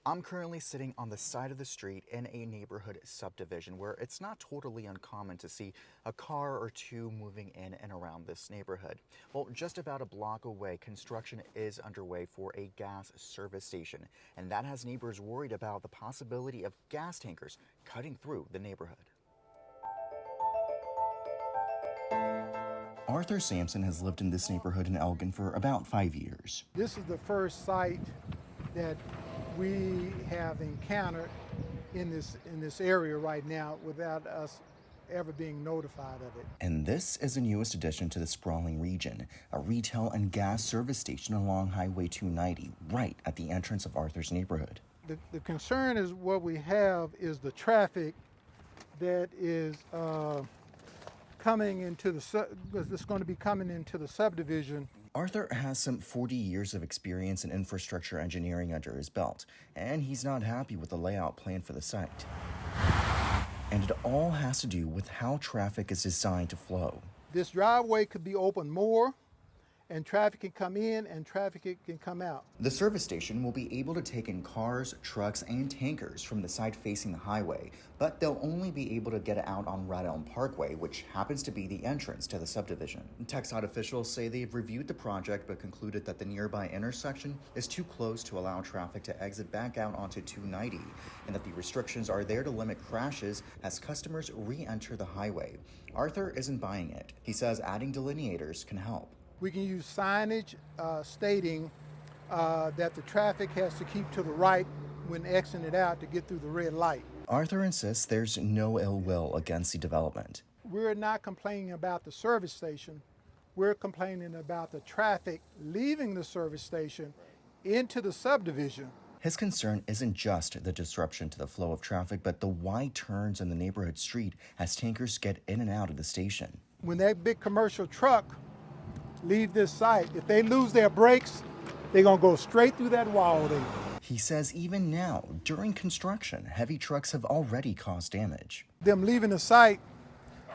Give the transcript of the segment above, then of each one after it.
I'm currently sitting on the side of the street in a neighborhood subdivision where it's not totally uncommon to see a car or two moving in and around this neighborhood. Well, just about a block away, construction is underway for a gas service station, and that has neighbors worried about the possibility of gas tankers cutting through the neighborhood. Arthur Sampson has lived in this neighborhood in Elgin for about 5 years. This is the first site that we have encountered in this area right now without us ever being notified of it. And this is the newest addition to the sprawling region, a retail and gas service station along Highway 290, right at the entrance of Arthur's neighborhood. The concern is what we have is the traffic that is coming into that's going to be coming into the subdivision. Arthur has some 40 years of experience in infrastructure engineering under his belt, and he's not happy with the layout plan for the site. And it all has to do with how traffic is designed to flow. This driveway could be open more, and traffic can come in and traffic can come out. The service station will be able to take in cars, trucks, and tankers from the side facing the highway, but they'll only be able to get out on Red Elm Parkway, which happens to be the entrance to the subdivision. TxDOT officials say they've reviewed the project but concluded that the nearby intersection is too close to allow traffic to exit back out onto 290, and that the restrictions are there to limit crashes as customers re-enter the highway. Arthur isn't buying it. He says adding delineators can help. We can use signage stating that the traffic has to keep to the right when exiting it out to get through the red light. Arthur insists there's no ill will against the development. We're not complaining about the service station. We're complaining about the traffic leaving the service station into the subdivision. His concern isn't just the disruption to the flow of traffic, but the wide turns in the neighborhood street as tankers get in and out of the station. When that big commercial truck leave this site, if they lose their brakes, they're going to go straight through that wall there. He says even now, during construction, heavy trucks have already caused damage. Them leaving the site,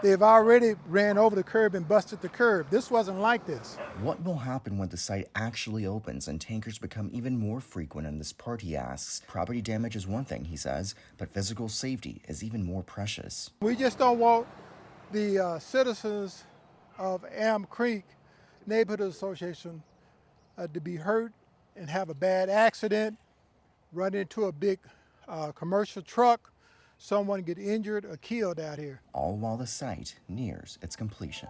they've already ran over the curb and busted the curb. This wasn't like this. What will happen when the site actually opens and tankers become even more frequent in this part, he asks. Property damage is one thing, he says, but physical safety is even more precious. We just don't want the citizens of Elm Creek Neighborhood Association to be hurt and have a bad accident, run into a big commercial truck, someone get injured or killed out here. All while the site nears its completion.